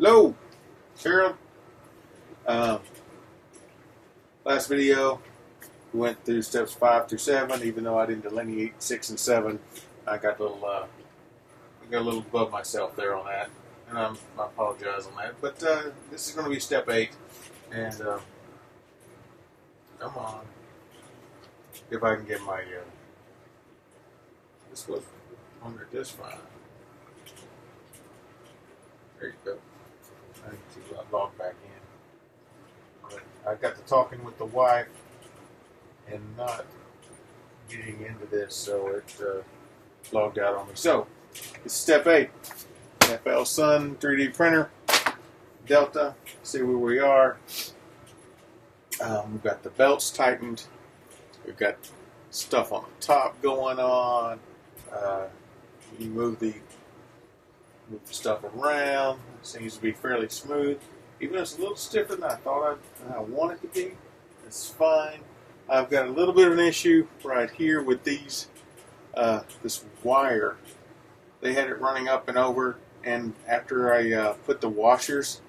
Hello, Harold. Um, Last video we went through steps 5 through 7. Even though I didn't delineate 6 and 7, I got a little above myself there on that, and I apologize on that. But this is going to be step 8, and come on, if I can get my this was under just fine. There you go. I need to log back in. But I got to talking with the wife and not getting into this, so it logged out on me. So, it's step 8. FLSUN 3D printer, Delta. See where we are. We've got the belts tightened. We've got stuff on the top going on. You move the stuff around. It seems to be fairly smooth. Even though it's a little stiffer than I thought I want it to be. It's fine. I've got a little bit of an issue right here with these, this wire. They had it running up and over, and after I put the washers,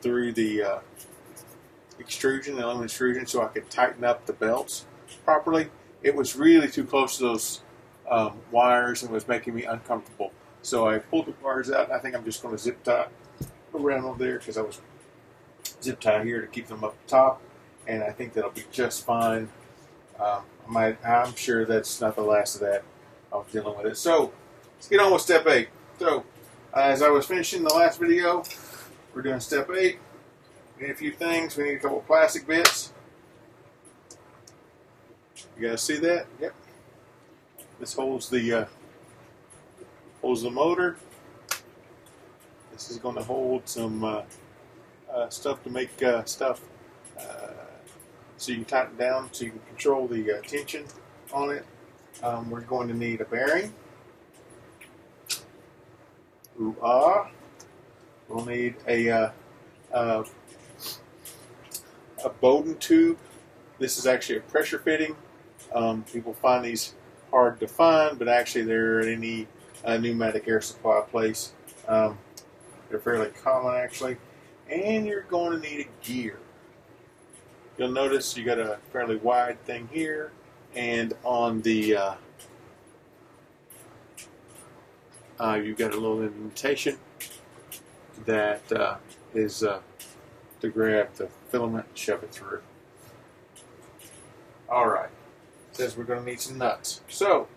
through the extrusion, the aluminum extrusion, so I could tighten up the belts properly, it was really too close to those wires and was making me uncomfortable. So I pulled the wires out. I think I'm just going to zip tie around over there because I was zip tie here to keep them up top, and I think that'll be just fine. I'm sure that's not the last of that. I was dealing with it. So let's get on with step 8. So as I was finishing the last video, we're doing step 8. We need a few things. We need a couple of plastic bits. You guys see that? Yep. This holds the motor. This is going to hold some stuff to make stuff so you can tighten down, so you can control the tension on it. We're going to need a bearing. We'll need a Bowden tube. This is actually a pressure fitting. People find these hard to find, but actually they're at any pneumatic air supply place. They're fairly common actually. And you're going to need a gear. You'll notice you got a fairly wide thing here, and on the you've got a little indentation that is to grab the filament and shove it through. Alright, it says we're going to need some nuts. So,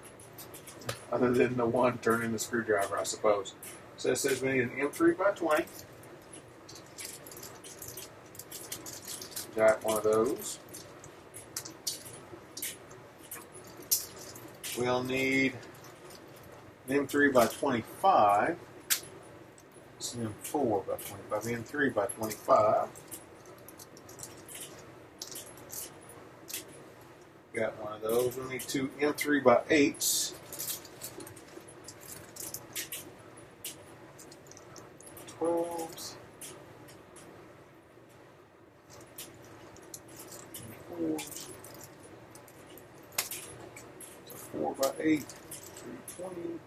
other than the one turning the screwdriver, I suppose. So it says we need an M3 by 20. Got one of those. We'll need an M3 by 25. It's an M4 by 25. The M3 by 25. Got one of those. We'll need two M3 by 8s. 12s. 4s. So 4 by 8. 320.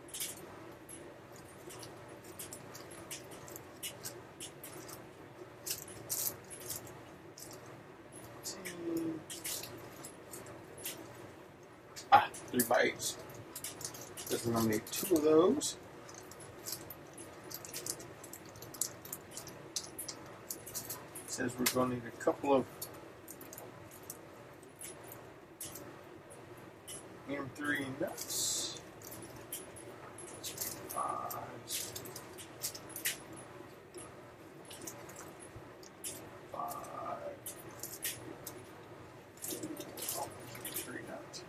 Three by 8s. Because we're going to need 2 of those. It says we're going to need a couple of M3 nuts. 5s. 3 nuts.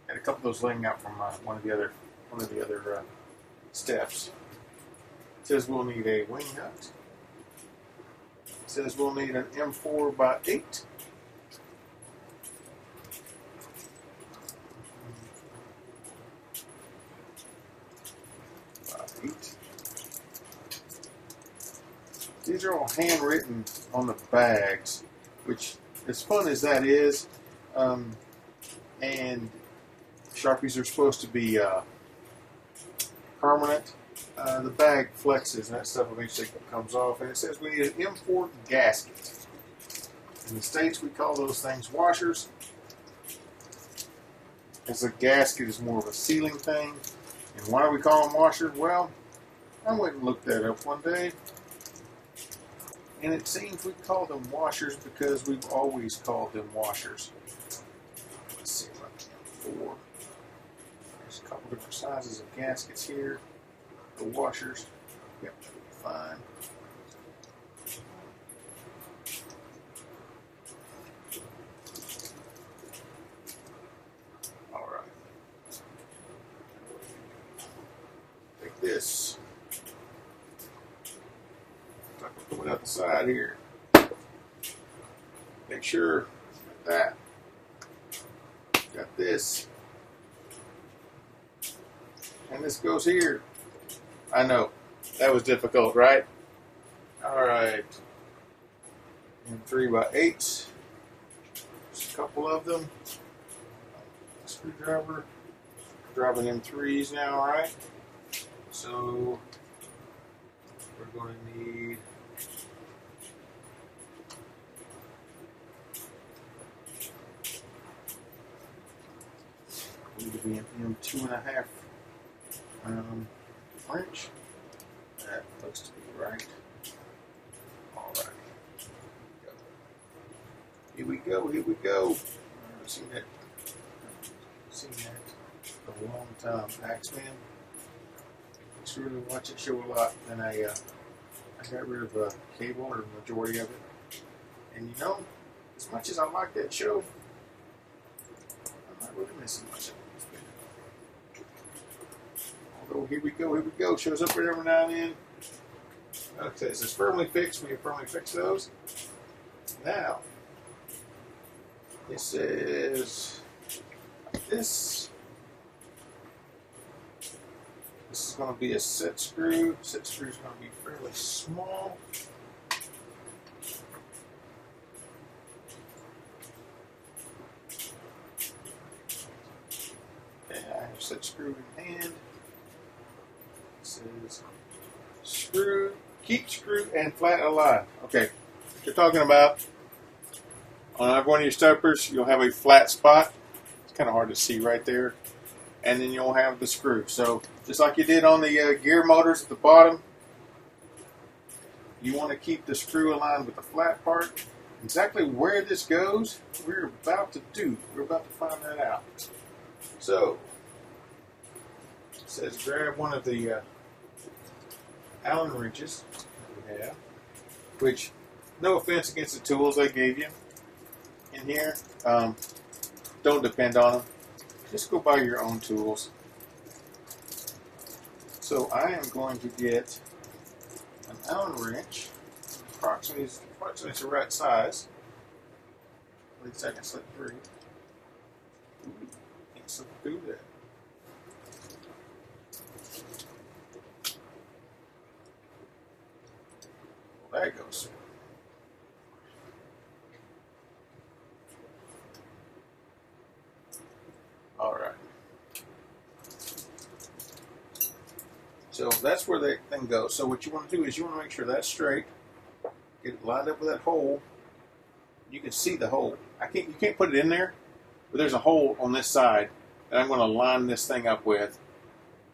Had a couple of those laying out from one of the other steps. It says we'll need a wing nut. It says we'll need an M4 by 8. These are all handwritten on the bags, which, as fun as that is, and Sharpies are supposed to be permanent. The bag flexes and that stuff eventually comes off, and it says we need an import gasket. In the States, we call those things washers, as a gasket is more of a sealing thing. And why do we call them washers? Well, I went and looked that up one day, and it seems we call them washers because we've always called them washers. Let's see what I can. There's a couple different sizes of gaskets here. The washers. Yep, fine. All right. Take this. Put it out the side here. Make sure that got this, and this goes here. I know that was difficult, right? All right, and 3x8. Just a couple of them. Screwdriver. Driving in threes now, right? So we're going to need. Need to be in 2.5 wrench. That looks to be right. All right. Here we go. Here we go. I've seen that for a long time. Axeman. Just really watch it show a lot. And I got rid of the cable, or the majority of it. And you know, as much as I like that show, I'm not really missing much of it. Although here we go. Shows up right every now and then. Okay, it says firmly fixed. We have firmly fixed those. Now, it says this. This is going to be a set screw. Set screw is going to be fairly small. And I have set screw in hand. Says screw, keep screw and flat aligned. Okay, what you're talking about, on every one of your stoppers, you'll have a flat spot. It's kind of hard to see right there. And then you'll have the screw. So just like you did on the gear motors at the bottom, you want to keep the screw aligned with the flat part. Exactly where this goes, we're about to do. We're about to find that out. So it says grab one of the Allen wrenches that we have, which, no offense against the tools they gave you in here, don't depend on them. Just go buy your own tools. So I am going to get an Allen wrench, approximately the right size. At least I can slip through. Ooh, can't slip through that. There it goes. All right. So that's where that thing goes. So what you want to do is you want to make sure that's straight. Get it lined up with that hole. You can see the hole. You can't put it in there, but there's a hole on this side that I'm going to line this thing up with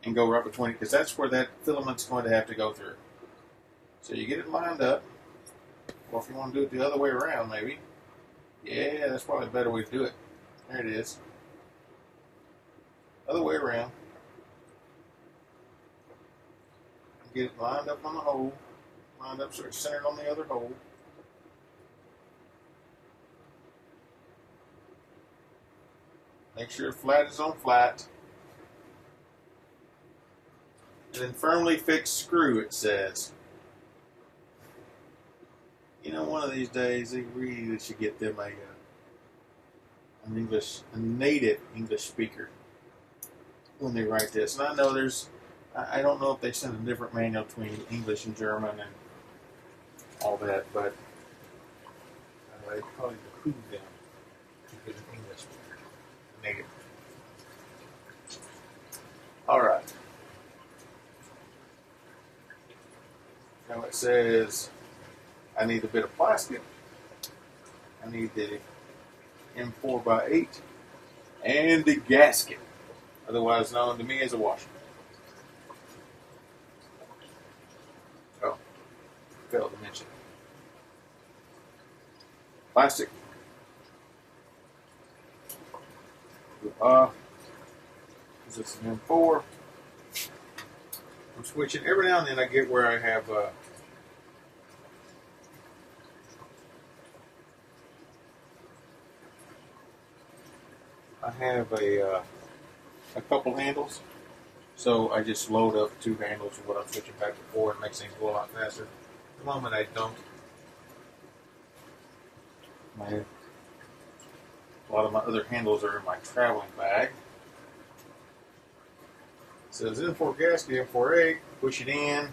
and go right between it, because that's where that filament's going to have to go through. So you get it lined up, or if you want to do it the other way around, maybe. Yeah, that's probably a better way to do it. There it is. Other way around. Get it lined up on the hole. Lined up so it's centered on the other hole. Make sure flat is on flat. And then firmly fixed screw, it says. You know, one of these days, they really should get them a native English speaker when they write this. And I know I don't know if they send a different manual between English and German and all that, but it probably behooved them to get an English speaker, native. All right. Now it says I need a bit of plastic. I need the M4x8 and the gasket, otherwise known to me as a washer. Oh, failed to mention. Plastic. This is an M4. I'm switching every now and then. I get where I have a couple handles, so I just load up 2 handles of what I'm switching back and forth. It makes things go a lot faster. At the moment I don't. A lot of my other handles are in my traveling bag. It says M4 gasket, M4A, push it in,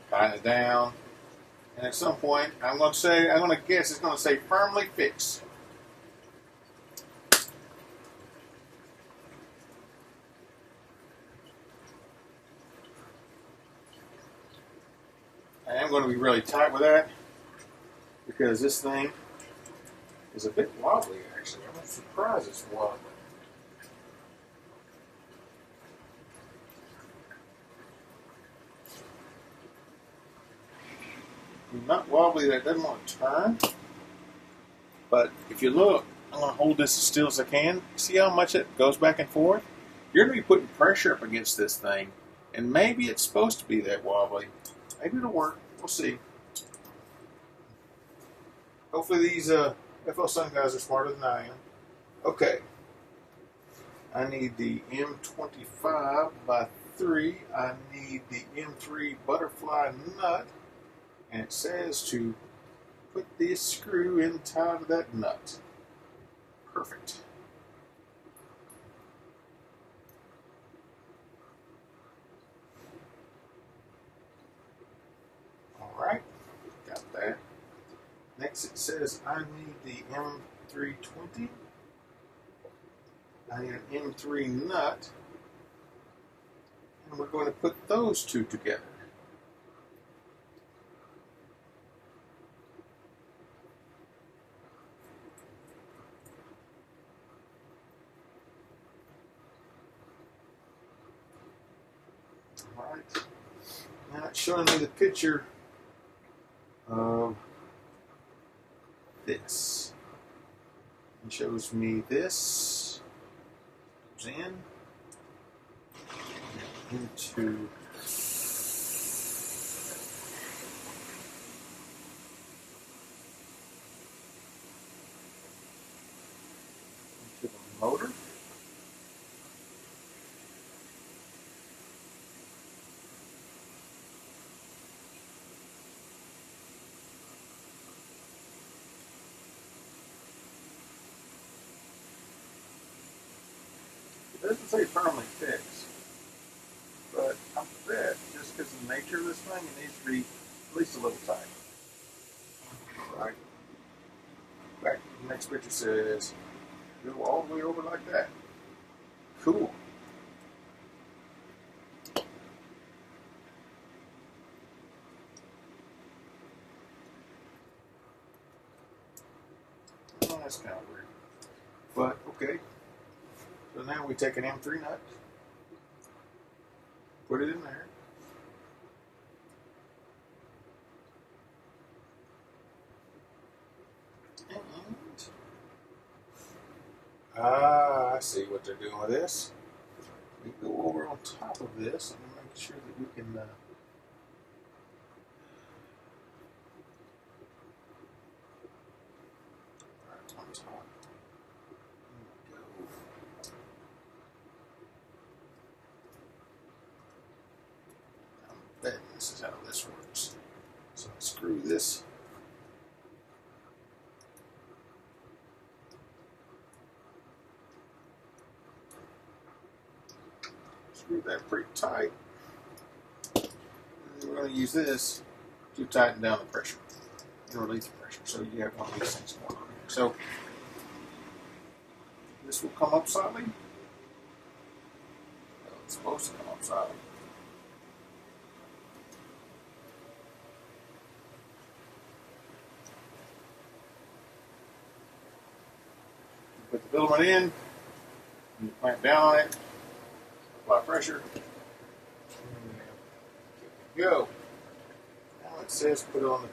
tighten it down, and at some point I'm going to guess it's going to say firmly fixed. I am going to be really tight with that because this thing is a bit wobbly, actually. I'm surprised it's wobbly. Not wobbly that it doesn't want to turn, but if you look, I'm going to hold this as still as I can. See how much it goes back and forth? You're going to be putting pressure up against this thing, and maybe it's supposed to be that wobbly. Maybe it'll work. We'll see. Hopefully these FLSUN guys are smarter than I am. Okay. I need the M25x3. I need the M3 butterfly nut. And it says to put this screw inside of that nut. Perfect. Alright, got that. Next it says I need the M320. I need an M3 nut. And we're going to put those 2 together. Alright, now it's showing me the picture of this. It shows me this goes in into the motor. It doesn't say firmly fixed, but I bet just because of the nature of this thing, it needs to be at least a little tight. Right? Back, the next picture says, go all the way over like that. Cool. Oh, that's kind of weird. But, okay. So now we take an M3 nut, put it in there, and I see what they're doing with this. We go over on top of this and make sure that we can right on top. This is how this works. So I screw this. Screw that pretty tight. And we're going to use this to tighten down the pressure and release the pressure. So you have one of these things going on here. So this will come up slightly. It's supposed to come up. wrong side. Put the filament in, you clamp down on it, apply pressure, and go. Now it says put it on the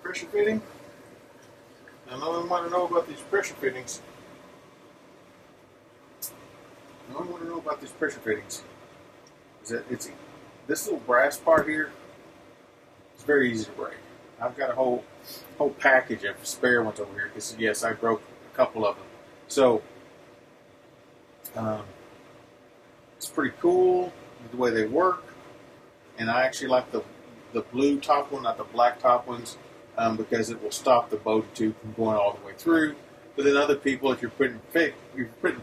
pressure fitting. Now, no one want to know about these pressure fittings. No one want to know about these pressure fittings. Is that it's this little brass part here. It's very easy to break. I've got a whole package of spare ones over here because yes, I broke a couple of them. So it's pretty cool the way they work, and I actually like the blue top one, not the black top ones, because it will stop the bowed tube from going all the way through. But then other people, if you're putting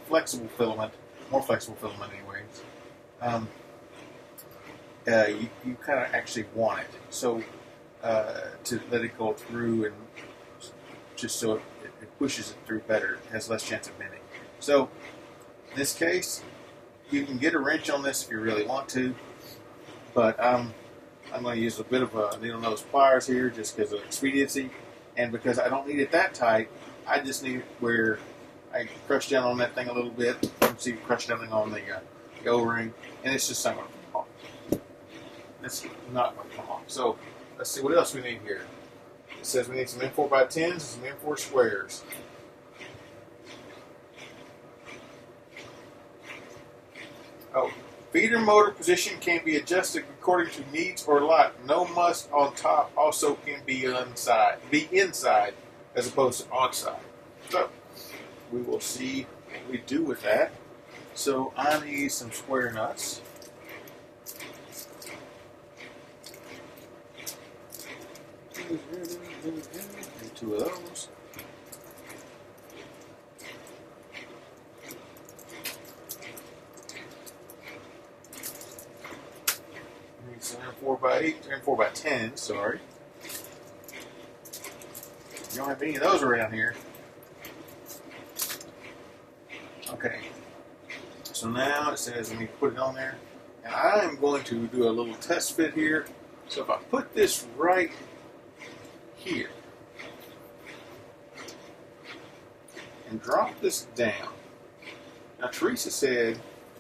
flexible filament, more flexible filament anyways, you kind of actually want it. So to let it go through and just so it pushes it through better, it has less chance of bending. So in this case, you can get a wrench on this if you really want to, but I'm going to use a bit of a needle nose pliers here just because of expediency, and because I don't need it that tight, I just need it where I crush down on that thing a little bit. You can see crush down on the O-ring, and it's just not going to come off. It's not going to come off. So let's see what else we need here. It says we need some M4x10s and some M4 squares. Oh, feeder motor position can be adjusted according to needs or lot. No must on top also can be inside as opposed to on side. So we will see what we do with that. So I need some square nuts. Need 2 of those. Need some M4x8, M4x10, sorry. You don't have any of those around here. Okay. So now it says I need to put it on there. And I am going to do a little test fit here. So if I put this right here and drop this down. Now Teresa said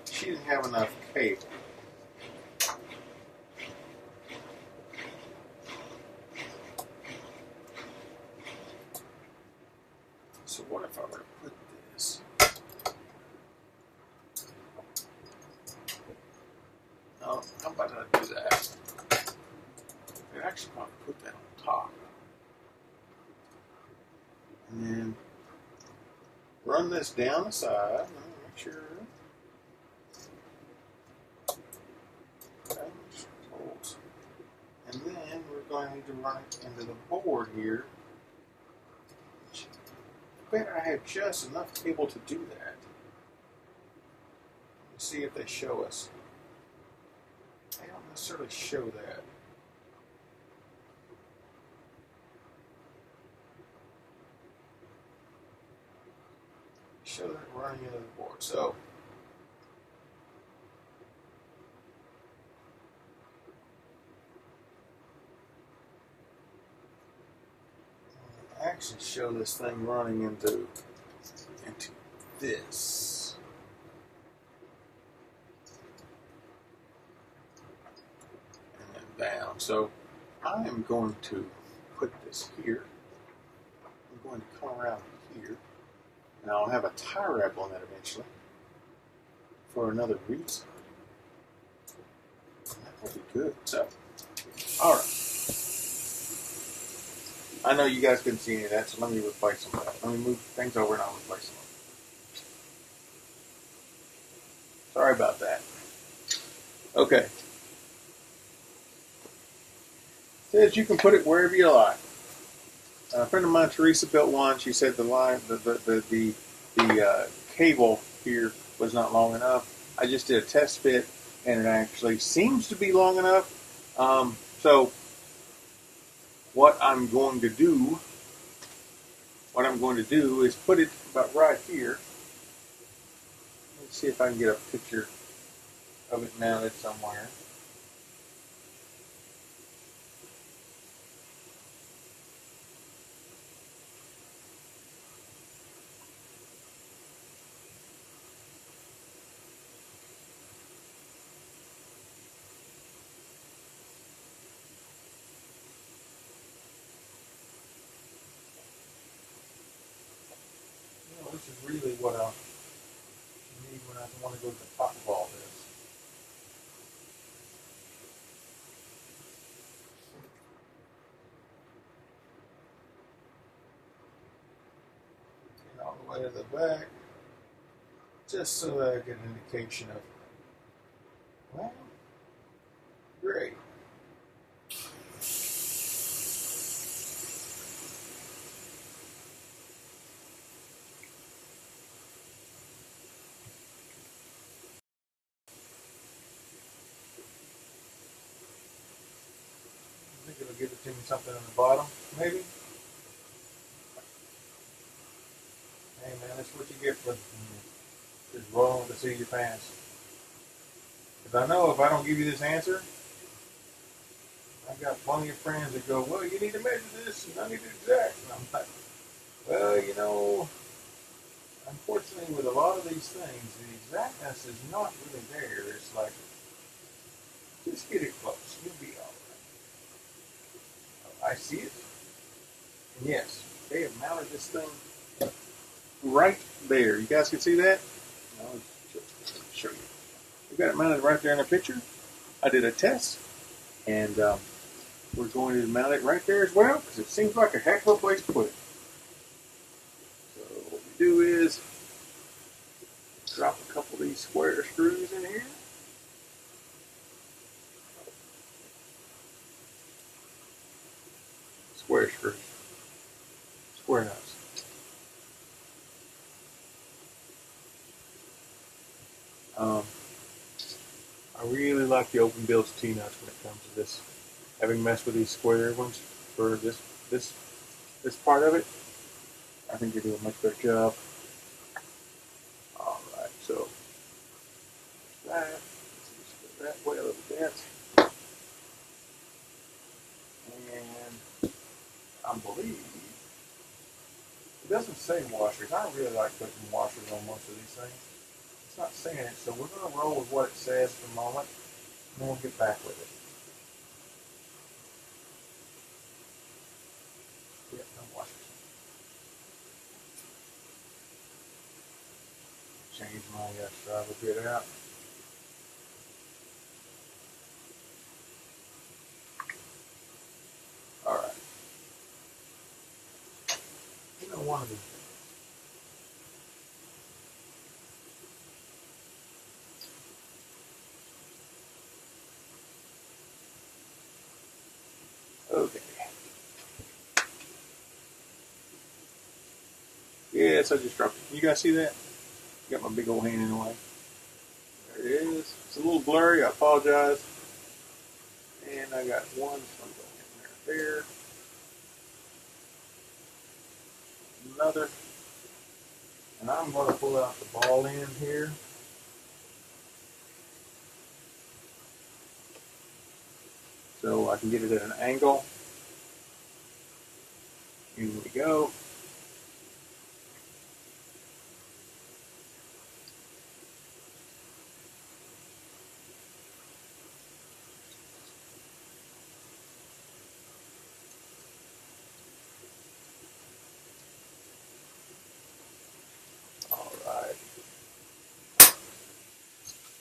she didn't have enough cable. So what if I were to put this? No, how about I do that? I actually want to put that on top. And then run this down the side. Let me make sure. Okay, and then we're going to need to run it into the board here. I bet I have just enough cable to do that. Let's see if they show us. They don't necessarily show that. Show that running into the board. So actually show this thing running into this. And then down. So I am going to put this here. I'm going to come around here. And I'll have a tie wrap on that eventually for another reason. That will be good. So, alright. I know you guys couldn't see any of that, so let me replace them. Let me move things over and I'll replace them. Sorry about that. Okay. Says you can put it wherever you like. A friend of mine, Teresa, built one. She said the cable here was not long enough. I just did a test fit, and it actually seems to be long enough. So what I'm going to do is put it about right here. Let's see if I can get a picture of it mounted somewhere. This is really what I need when I want to go to the top of all this. And all the way to the back, just so that I get an indication of, well, great. I think it'll give it to me something on the bottom, maybe. Hey man, that's what you get for just rolling with the seat of your pants. Because I know if I don't give you this answer, I've got plenty of friends that go, well, you need to measure this and I need it exact. And I'm like, well, you know, unfortunately with a lot of these things, the exactness is not really there. It's like, just get it close. You'll be all right. I see it. And yes, they have mounted this thing right there. You guys can see that? I'll show you. We got it mounted right there in the picture. I did a test, and we're going to mount it right there as well because it seems like a heck of a place to put it. So what we do is drop a couple of these square screws in here. Square screws. Square nuts. I really like the open bills T-nuts when it comes to this. Having messed with these square ones for this part of it, I think they do a much better job. All right, so that. Let's go that way a little bit, and I believe it doesn't say washers. I really like putting washers on most of these things. It's not saying it, so we're going to roll with what it says for a moment, and then we'll get back with it. Yep, no washers. Change my struggle bit out. All right. You know, one of these. Okay. Yes, I just dropped it. You guys see that? Got my big old hand in the way. There it is. It's a little blurry. I apologize. And I got one from there. Another. And I'm going to pull out the ball end here. So I can get it at an angle. Here we go.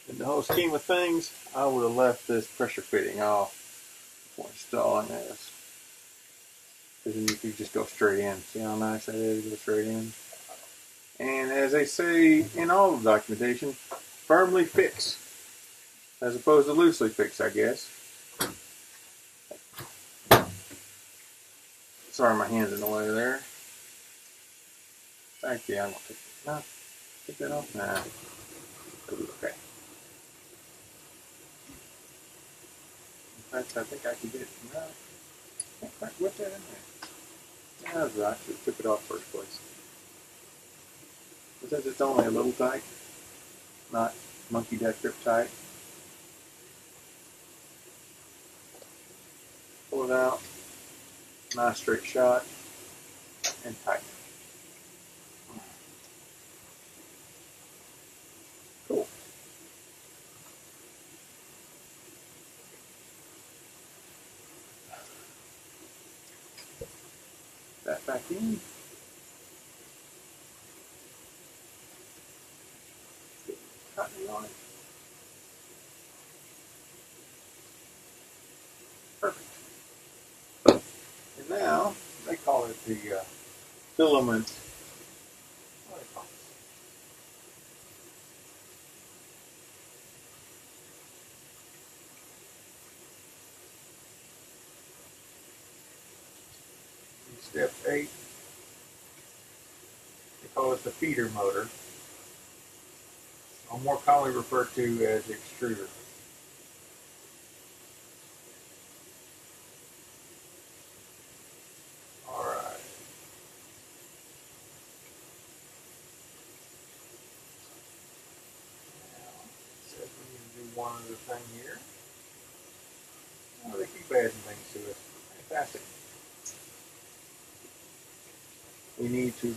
In the whole scheme of things, I would have left this pressure fitting off before installing this. Because then you could just go straight in. See how nice that is? Go straight in. And as they say in all the documentation, firmly fix. As opposed to loosely fix, I guess. Sorry, my hand's in the way there. Actually, I'm going to take this off. Take that off? Nah. It'll be okay. In fact, I think I can get it. No. Can't quite whip that in there. Yeah, that's right. I should have took it off first place. Because it's only a little tight. Not monkey death grip tight. it out, nice straight shot, and tighten it. Cool. That back in. Tightening on it. Perfect. And now, they call it the filament. What do they call it? Step 8, they call it the feeder motor, or more commonly referred to as extruder. Alright. Now, it says we need to do one other thing here. Oh, they keep adding things to us. Fantastic. We need to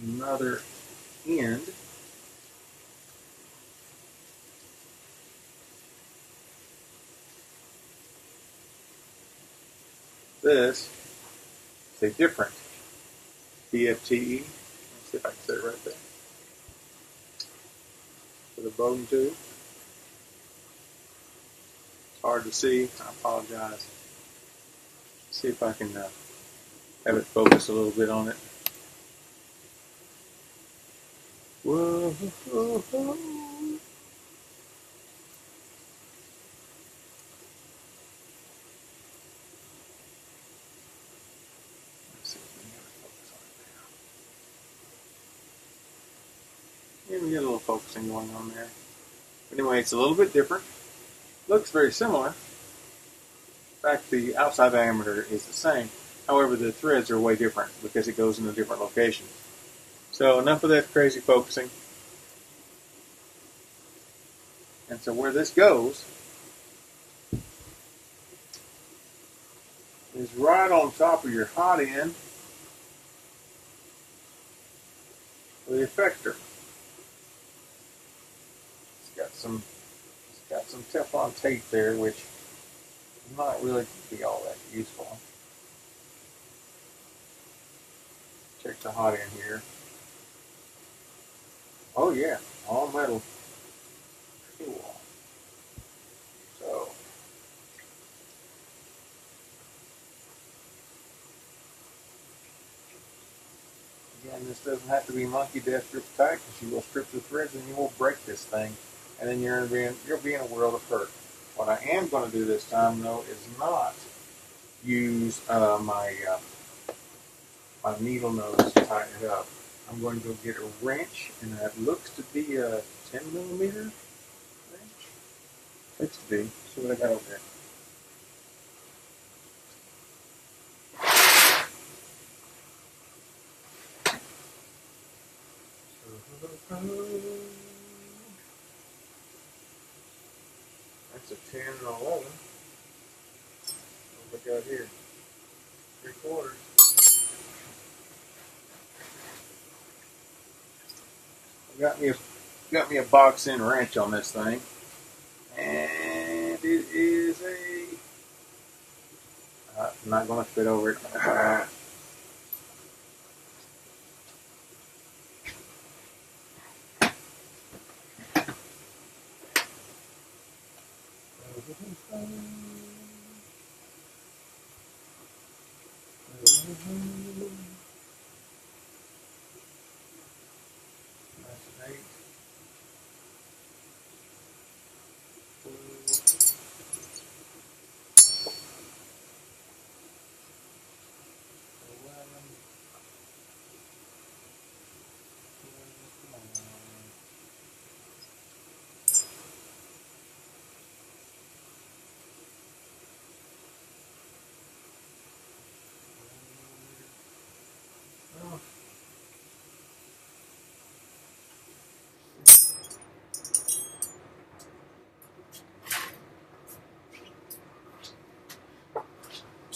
another end. This is a different BFTE. Let's see if I can set it right there. For the bone tube. It's hard to see. I apologize. See if I can have it focus a little bit on it. Whoa. Yeah, we get a little focusing going on there. Anyway, it's a little bit different. Looks very similar. In fact, the outside diameter is the same. However, the threads are way different because it goes in a different location. So enough of that crazy focusing. And so where this goes is right on top of your hot end of the effector. It's got some Teflon tape there, which is not really be all that useful. Check the hot end here. Oh yeah, all metal. Cool. So again, this doesn't have to be monkey death strip tight, because you will strip the threads and you will break this thing, and then you'll be in a world of hurt. What I am going to do this time, though, is not use my needle nose to tighten it up. I'm going to go get a wrench, and that looks to be a 10mm wrench. Looks to be. See what I got over there. That's a 10 and 11. What we got here? 3/4. Got me a box end wrench on this thing, and it is a. I'm not going to fit over it.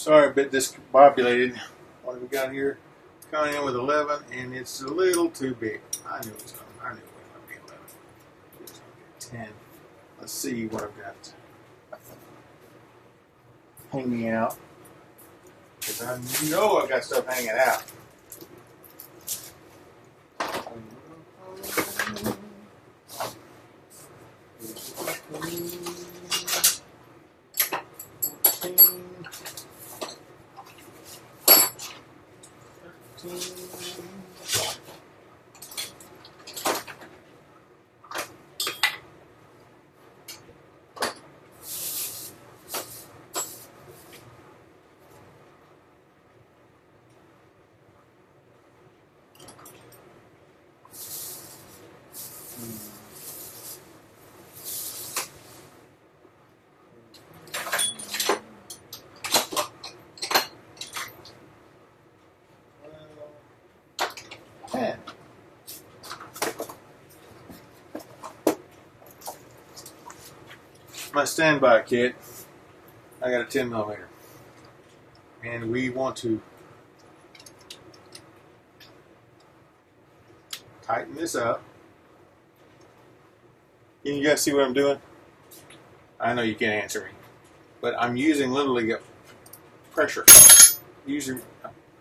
Sorry, a bit discombobulated. What have we got here? Coming in with 11, and it's a little too big. I knew it was going to be 11. It's going to be 10. Let's see what I've got hanging out. Because I know I've got stuff hanging out. My standby kit, I got a 10 millimeter, and we want to tighten this up. Can you guys see what I'm doing? I know you can't answer me, but I'm using literally pressure, using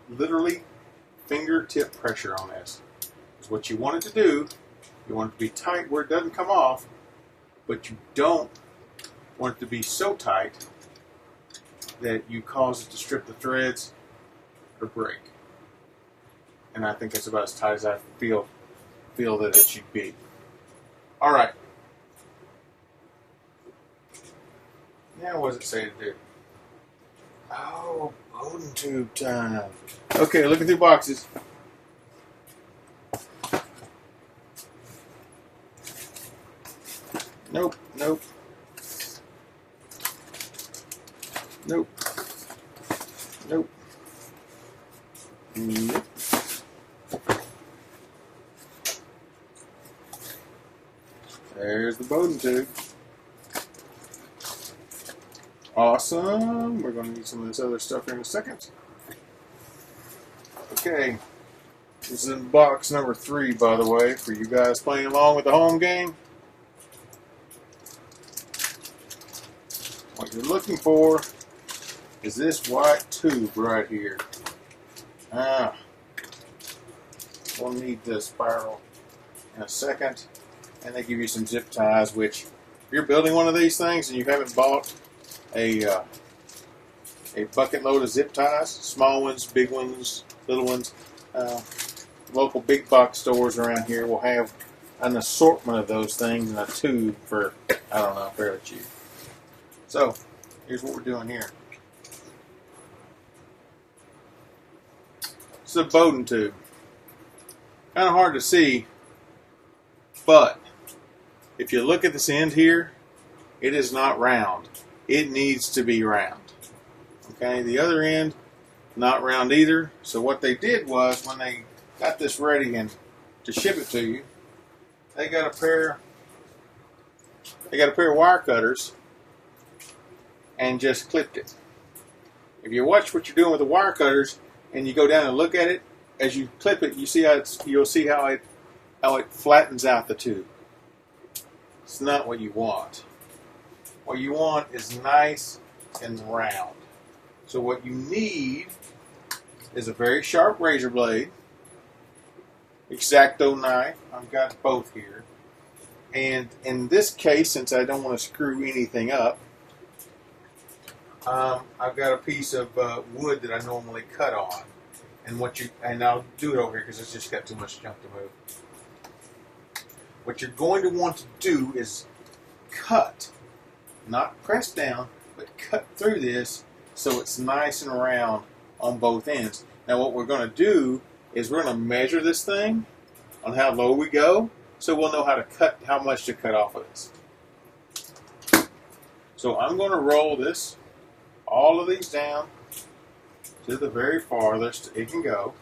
literally fingertip pressure on this. Because what you want it to do, you want it to be tight where it doesn't come off, but you don't want it to be so tight that you cause it to strip the threads or break. And I think that's about as tight as I feel that it should be. All right. Now what does it say to do? Oh, Bowden tube time. Okay, looking through boxes. Nope, nope. Nope. Nope. Nope. There's the Bowden tube. Awesome. We're going to need some of this other stuff here in a second. Okay. This is in box number 3, by the way, for you guys playing along with the home game. What you're looking for is this white tube right here. We'll need the spiral in a second. And they give you some zip ties, which if you're building one of these things and you haven't bought a bucket load of zip ties, small ones, big ones, little ones, local big box stores around here will have an assortment of those things in a tube for, I don't know, fairly cheap. So, here's what we're doing here. It's a Bowden tube. Kind of hard to see, but if you look at this end here, it is not round. It needs to be round. Okay, the other end, not round either. So what they did was, when they got this ready and to ship it to you, they got a pair of wire cutters and just clipped it. If you watch what you're doing with the wire cutters and you go down and look at it, as you clip it, you see you'll see how it flattens out the tube. It's not what you want. What you want is nice and round. So what you need is a very sharp razor blade, X-Acto knife. I've got both here. And in this case, since I don't want to screw anything up, I've got a piece of wood that I normally cut on. And I'll do it over here because it's just got too much junk to move. What you're going to want to do is cut, not press down, but cut through this so it's nice and round on both ends. Now what we're going to do is we're going to measure this thing on how low we go, so we'll know how much to cut off of this. So I'm going to roll all of these down to the very farthest it can go.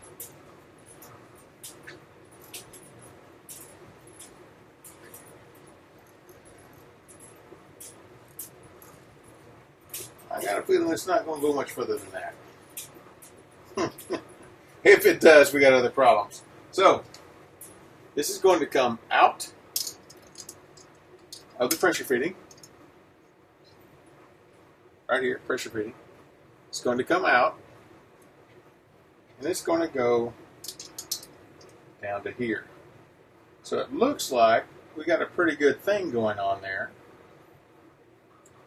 I got a feeling it's not going to go much further than that. If it does, we got other problems. So, this is going to come out of the pressure fitting. Right here, pressure fitting. It's going to come out, and it's going to go down to here. So it looks like we got a pretty good thing going on there.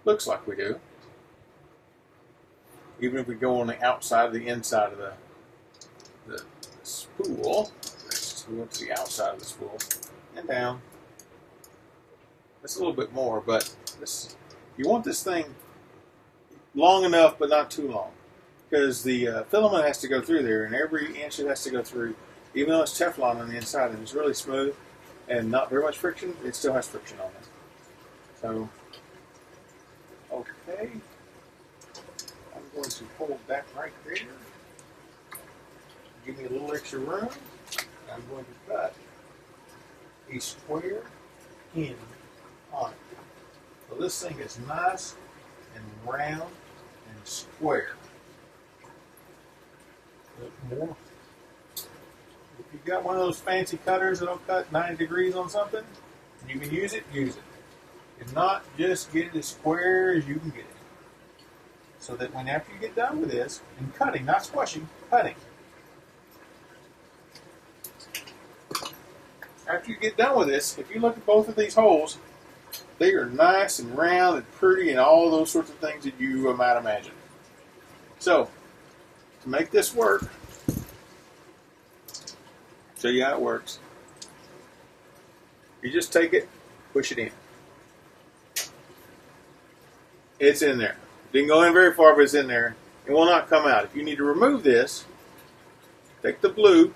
Looks like we do. Even if we go on the outside of the inside of the spool, let's go to the outside of the spool and down. That's a little bit more, but this, you want this thing long enough, but not too long, because the filament has to go through there, and every inch it has to go through, even though it's Teflon on the inside and it's really smooth and not very much friction, it still has friction on it. So, okay, I'm going to hold that right there. Give me a little extra room. I'm going to cut a square in on it. So this thing is nice and round and square. A little more. If you've got one of those fancy cutters that'll cut 90 degrees on something, you can use it, use it. If not, just get it as square as you can get it. So that when after you get done with this, and cutting, not squashing, cutting. After you get done with this, if you look at both of these holes, they are nice and round and pretty and all those sorts of things that you might imagine. So, to make this work, show you how it works. You just take it, push it in. It's in there. Didn't go in very far, but it's in there. It will not come out. If you need to remove this, take the blue,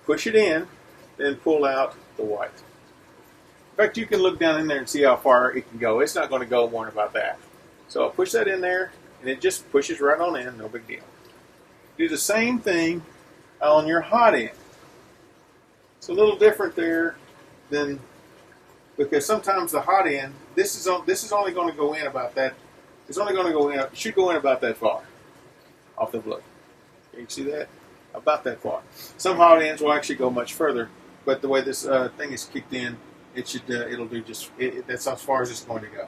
push it in, then pull out the white. In fact, you can look down in there and see how far it can go. It's not going to go more about that. So I'll push that in there, and it just pushes right on in. No big deal. Do the same thing on your hot end. It's a little different there than, because sometimes the hot end, this is only going to go in about that. It's only going to go in. It should go in about that far off the blue. Can you see that? About that far. Some hot ends will actually go much further, but the way this thing is kicked in, it should it'll do just. That's as far as it's going to go.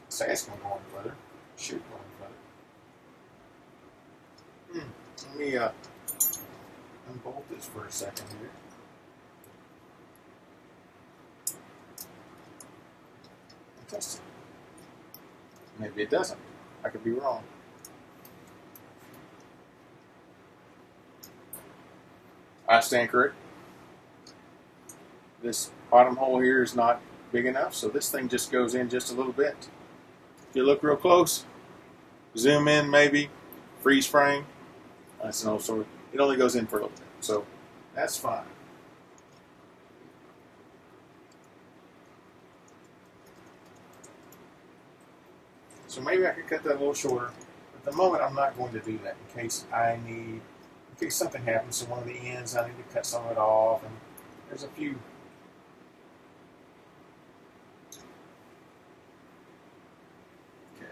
Say it's going to go on further. Should go on further. Let me unbolt this for a second here. Test it. Maybe it doesn't. I could be wrong. I stand correct. This bottom hole here is not big enough, so this thing just goes in just a little bit. If you look real close, zoom in maybe, freeze frame. That's an old story. It only goes in for a little bit, so that's fine. So maybe I could cut that a little shorter. At the moment, I'm not going to do that in case something happens to one of the ends. I need to cut some of it off, and there's a few. Okay.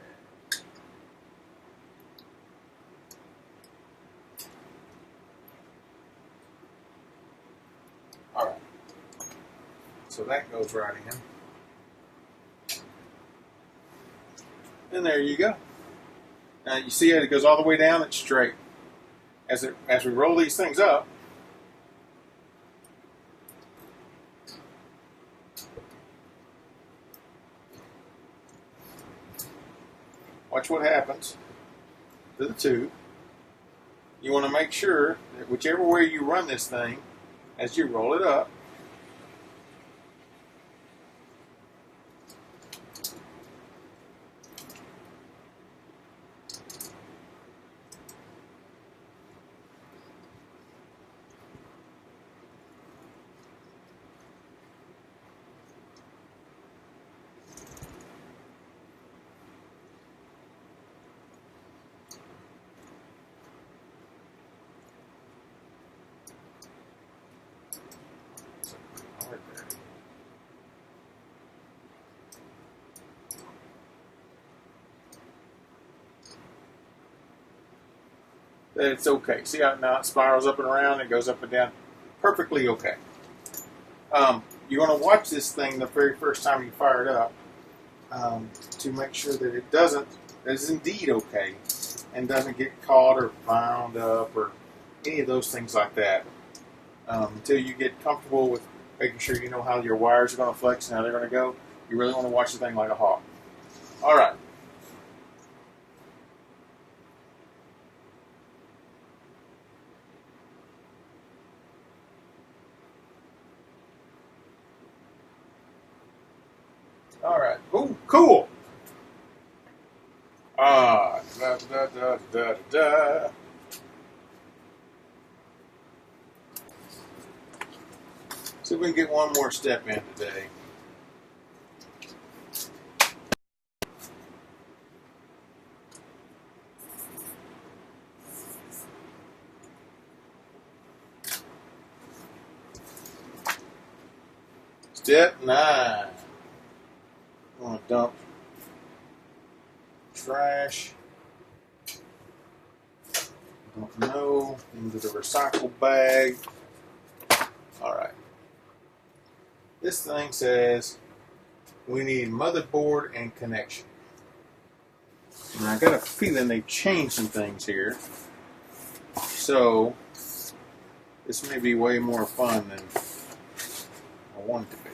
All right. So that goes right in. And there you go. Now you see it goes all the way down, it's straight. As we roll these things up, watch what happens to the tube. You want to make sure that whichever way you run this thing, as you roll it up, that it's okay. See how now it spirals up and around, it goes up and down, perfectly okay. You're going to watch this thing the very first time you fire it up to make sure that it is indeed okay and doesn't get caught or bound up or any of those things like that. Until you get comfortable with making sure you know how your wires are going to flex and how they're going to go, you really want to watch the thing like a hawk. All right. All right. Ooh, cool. Da da da da da. See if we can get one more step in today. Step 9. I'm going to dump trash. Don't know. Into the recycle bag. All right. This thing says we need motherboard and connection. And I got a feeling they've changed some things here. So this may be way more fun than I want it to be.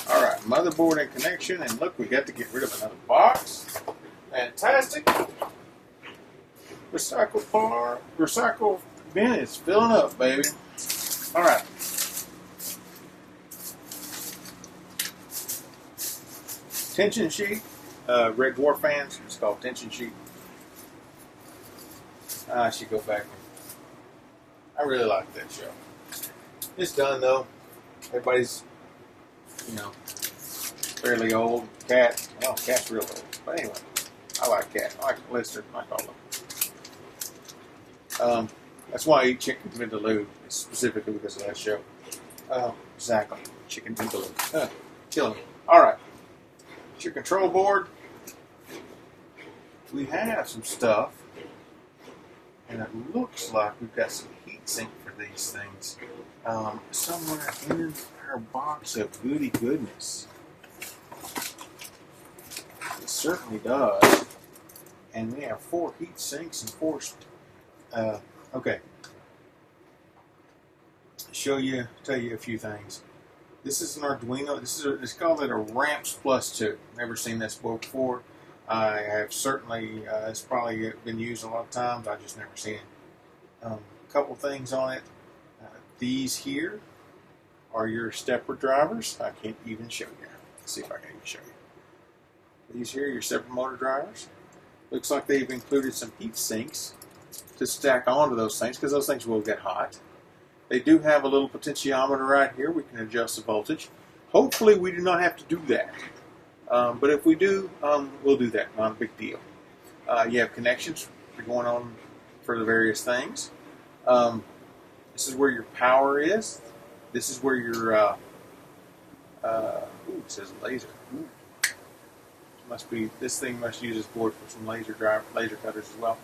Alright, motherboard and connection, and look, we got to get rid of another box. Fantastic. Recycle bin is filling up, baby. Alright. Tension sheet. Red Dwarf fans, it's called tension sheet. I should go back. I really like that show. It's done though. Everybody's, fairly old. Cat, well, Cat's real old. But anyway, I like Cat. I like Lister. I like all of them. That's why I eat chicken vindaloo, specifically because of that show. Exactly. Chicken vindaloo. Killing me. Alright. It's your control board. We have some stuff. And it looks like we've got some heat sink for these things. Somewhere in our box of goody goodness. It certainly does. And we have 4 heat sinks and 4. Okay. Tell you a few things. This is an Arduino. It's called a Ramps Plus 2. Never seen this book before. I have certainly. It's probably been used a lot of times. I just never seen it. A couple things on it. These here are your stepper drivers. I can't even show you. Let's see if I can even show you. These here are your stepper motor drivers. Looks like they've included some heat sinks to stack onto those things because those things will get hot. They do have a little potentiometer right here. We can adjust the voltage. Hopefully we do not have to do that. But if we do, we'll do that. Not a big deal. You have connections going on for the various things. This is where your power is. This is where your it says laser. Ooh. This thing must use this board for some laser cutters as well.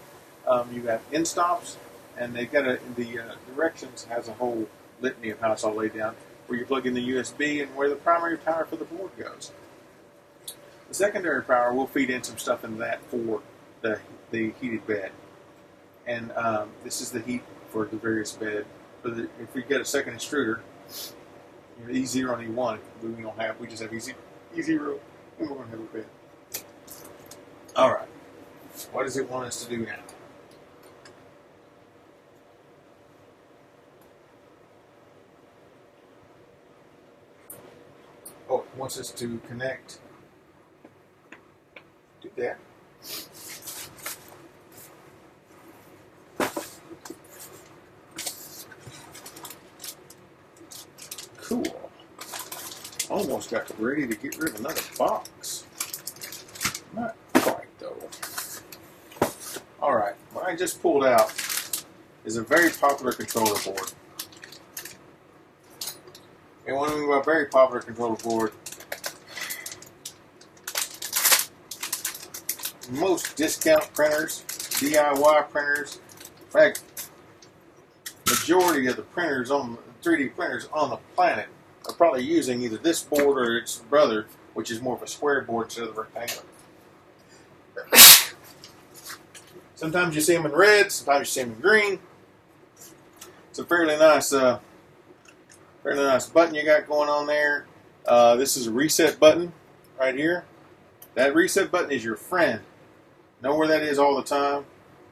You have end stops, and they've got the directions has a whole litany of how it's all laid down, where you plug in the USB and where the primary power for the board goes. The secondary power will feed in some stuff into that for the heated bed, and this is the heat for the various bed. If we get a second extruder, E0 and E1, we just have E0, and we're going to have a bed. All right, what does it want us to do now? Oh, it wants us to connect. Do that. Cool. Almost got ready to get rid of another box. Not quite though. Alright, what I just pulled out is a very popular controller board. And what I mean by very popular controller board, most discount printers, DIY printers, fact, majority of the printers on 3D printers on the planet are probably using either this board or its brother, which is more of a square board instead of the rectangular. Sometimes you see them in red, sometimes you see them in green. It's a fairly nice button you got going on there. This is a reset button right here. That reset button is your friend. Know where that is all the time.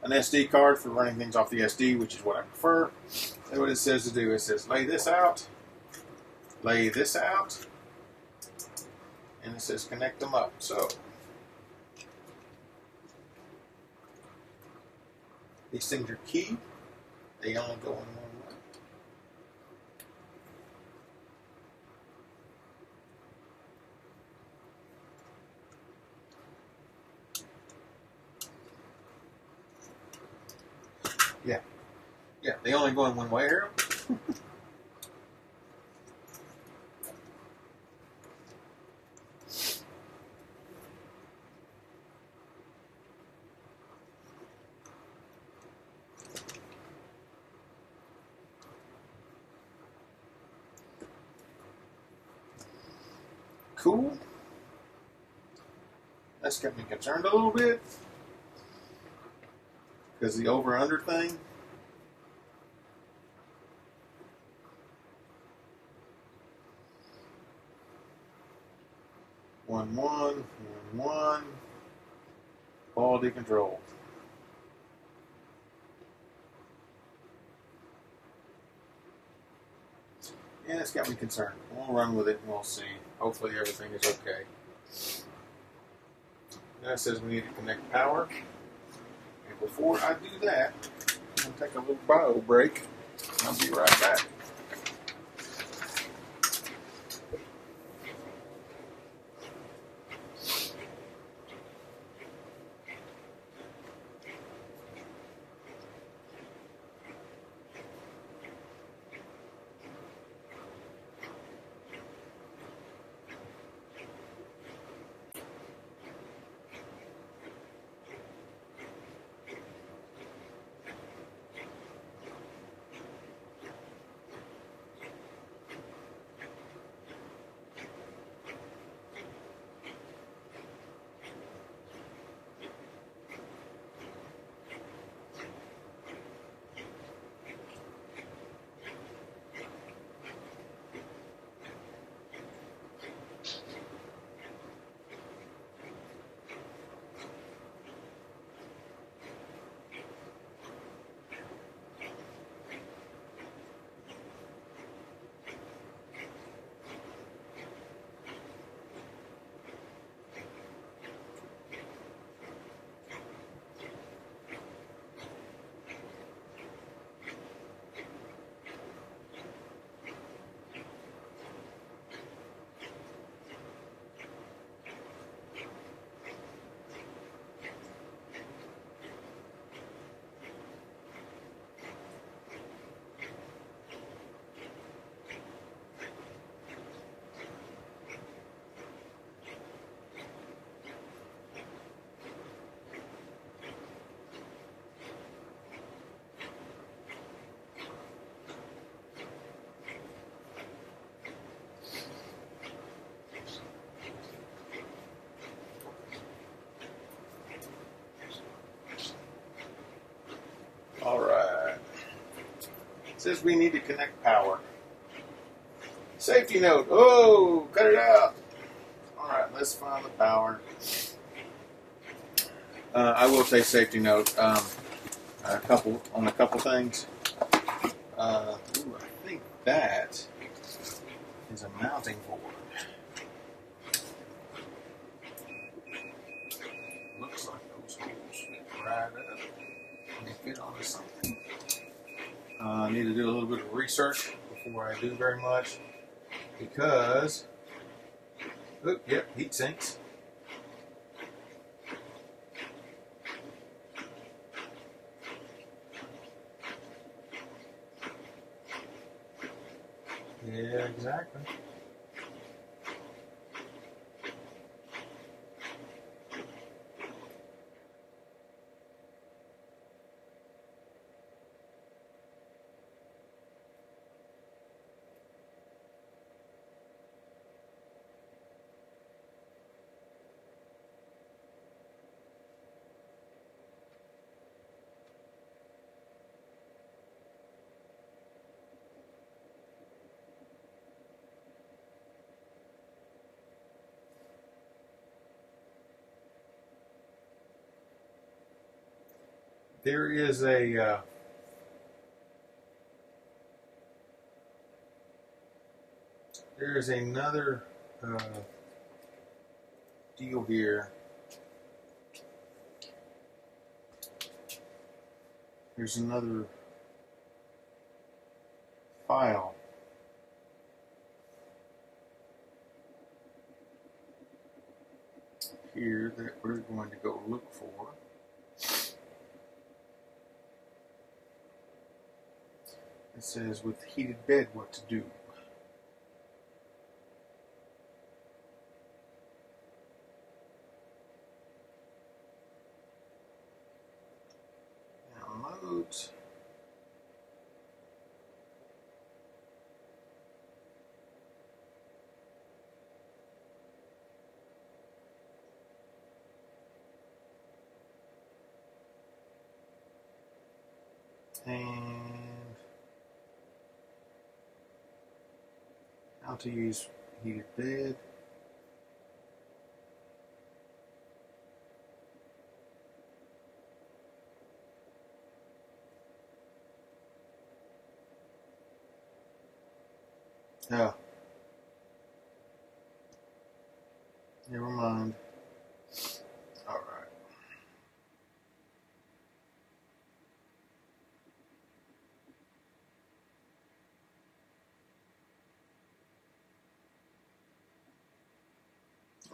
An SD card for running things off the SD, which is what I prefer. And what it says to do, it says lay this out, and it says connect them up. So these things are key. They only go in one way. Yeah, they only go in one way here. Cool. That's got me concerned a little bit because the over-under thing. One. Quality control. Yeah, it's got me concerned. We'll run with it and we'll see. Hopefully everything is okay. Now it says we need to connect power. And before I do that, I'm going to take a little bio break. I'll be right back. Alright. It says we need to connect power. Safety note. Oh, cut it out. Alright, let's find the power. I will say safety note. A couple things. I think that is a mounting board. Looks like those holes fit right up. They fit onto something. I need to do a little bit of research before I do very much because, heat sinks. Yeah, exactly. there is a there is another deal here. There's another file here that we're going to go look for. It says with heated bed what to do. Downloads. And how to use heated bed. Oh, never mind. All right.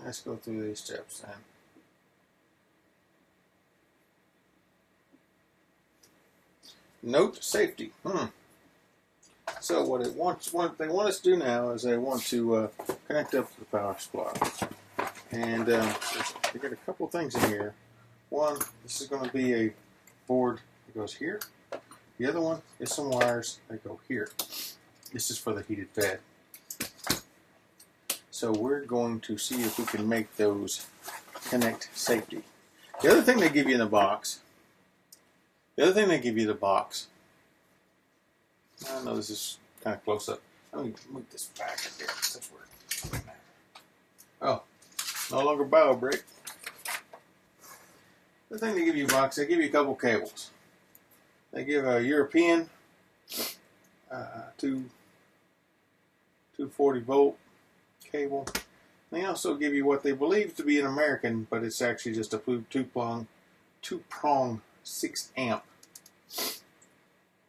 Let's go through these steps then. Note safety. So what they want us to do now is they want to connect up to the power supply, and they got a couple things in here. One, this is going to be a board that goes here. The other one is some wires that go here. This is for the heated bed. So we're going to see if we can make those connect safety. The other thing they give you in the box. I know this is kind of close up. Let me move this back a bit. That's where it matters. Oh, no longer bio break. The thing they give you in the box, they give you a couple cables. They give a European 240 volt cable. They also give you what they believe to be an American, but it's actually just a two-prong 6 amp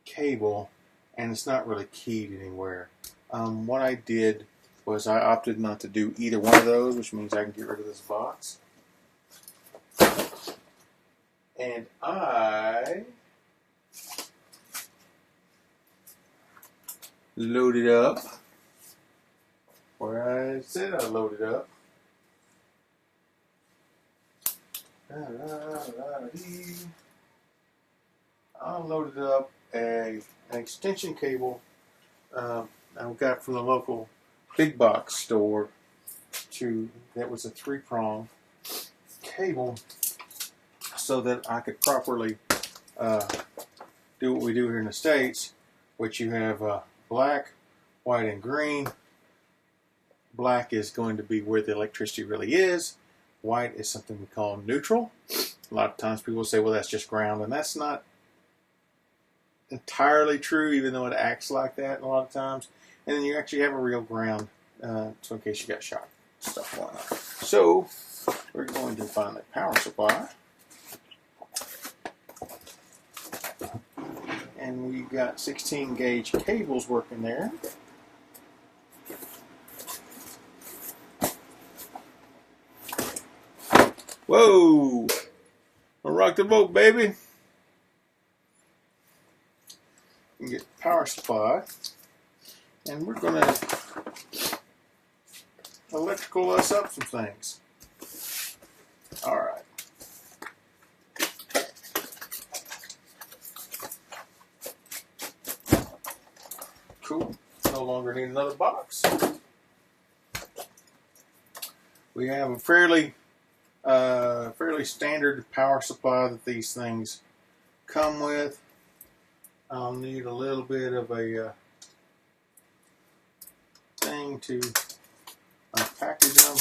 cable, and it's not really keyed anywhere. What I did was I opted not to do either one of those, which means I can get rid of this box. And I loaded up where I said I loaded up. I loaded up an extension cable I got from the local big box store that was a 3-prong cable so that I could properly do what we do here in the States, which you have black, white, and green. Black is going to be where the electricity really is. White is something we call neutral. A lot of times people say, well, that's just ground, and that's not entirely true, even though it acts like that a lot of times. And then you actually have a real ground, so in case you got shot, stuff going on. So we're going to find the power supply. And we got 16 gauge cables working there. Whoa! I'll rock the boat, baby. You get the power supply, and we're going to electrical us up some things. All right. Cool. No longer need another box. We have a fairly standard power supply that these things come with. I'll need a little bit of a thing to package them.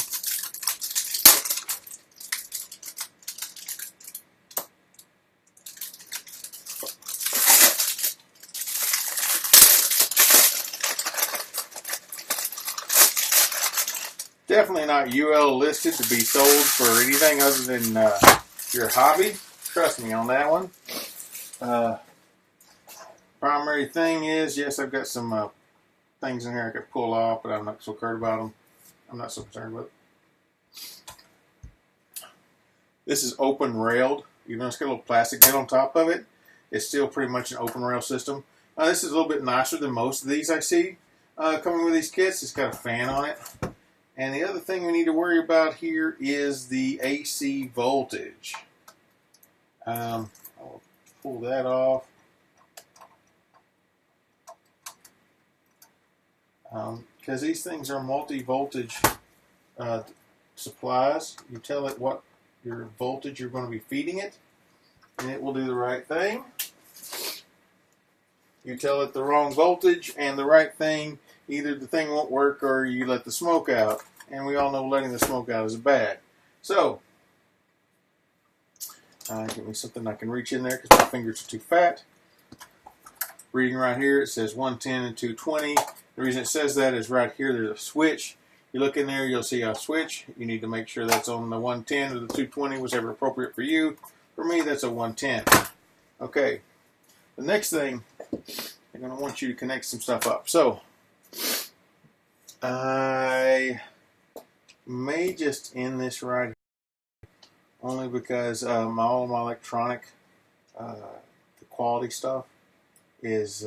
definitely not UL listed to be sold for anything other than your hobby. Trust me on that one. Primary thing is, yes, I've got some things in here I could pull off, but I'm not so concerned about them. I'm not so concerned with it. This is open railed. Even though it's got a little plastic bit on top of it, it's still pretty much an open rail system. This is a little bit nicer than most of these I see coming with these kits. It's got a fan on it. And the other thing we need to worry about here is the AC voltage. I'll pull that off. Because these things are multi-voltage supplies. You tell it what your voltage you're going to be feeding it, and it will do the right thing. You tell it the wrong voltage and the right thing, either the thing won't work or you let the smoke out. And we all know letting the smoke out is bad. So, give me something I can reach in there because my fingers are too fat. Reading right here, it says 110 and 220. The reason it says that is right here, there's a switch. You look in there, you'll see a switch. You need to make sure that's on the 110 or the 220, whichever appropriate for you. For me, that's a 110. Okay, the next thing, I'm going to want you to connect some stuff up. So, I may just end this right here, only because all of my electronic, the quality stuff is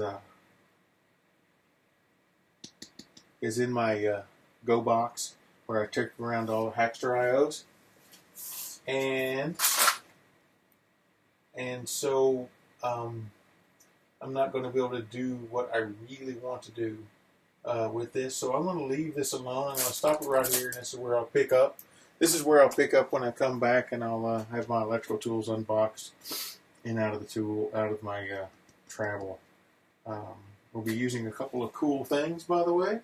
in my Go box where I took around all the Hackster IOs, and so I'm not going to be able to do what I really want to do with this. So I'm going to leave this alone. I'm going to stop it right here, and this is where I'll pick up. This is where I'll pick up when I come back, and I'll have my electrical tools unboxed and out of my travel. We'll be using a couple of cool things, by the way.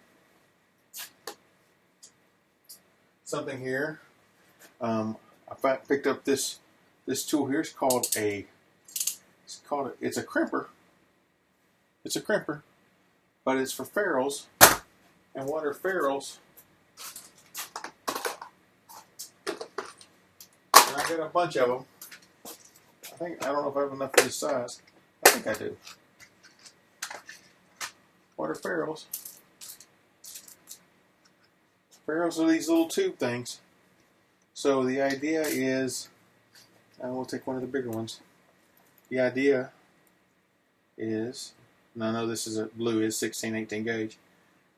Something here. I picked up this tool here. It's a crimper. It's a crimper, but it's for ferrules. And what are ferrules? And I got a bunch of them. I don't know if I have enough for this size. I think I do. What are ferrules? Ferrules are these little tube things. So the idea is, and we'll take one of the bigger ones. The idea is, and I know this is a blue, is 16, 18 gauge.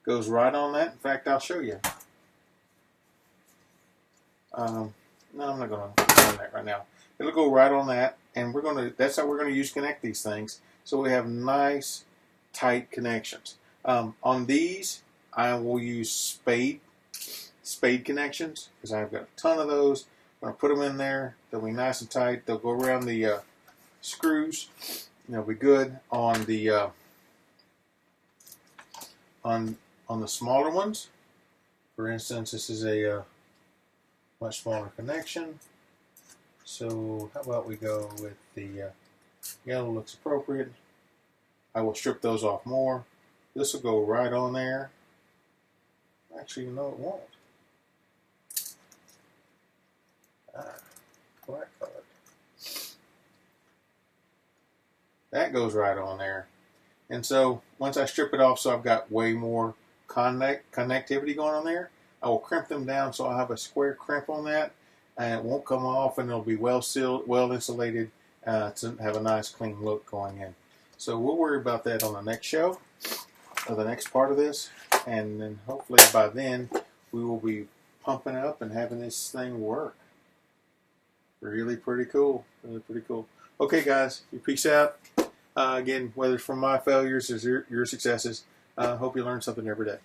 Goes right on that. In fact, I'll show you. No, I'm not going to do that right now. It'll go right on that, and that's how we're going to connect these things. So we have nice, tight connections. On these, I will use spade connections because I've got a ton of those. I'm going to put them in there. They'll be nice and tight. They'll go around the screws. They'll be good on the on the smaller ones. For instance, this is a much smaller connection. So how about we go with the yellow? Looks appropriate. I will strip those off more. This will go right on there. Actually, no, it won't. Black colored. That goes right on there. And so once I strip it off, so I've got way more connectivity going on there, I will crimp them down so I'll have a square crimp on that, and it won't come off, and it'll be well sealed, well insulated to have a nice clean look going in. So we'll worry about that on the next show, or the next part of this, and then hopefully by then we will be pumping up and having this thing work. Really pretty cool. Really pretty cool. Okay, guys, you peace out. Again, whether it's from my failures or your successes, hope you learn something every day.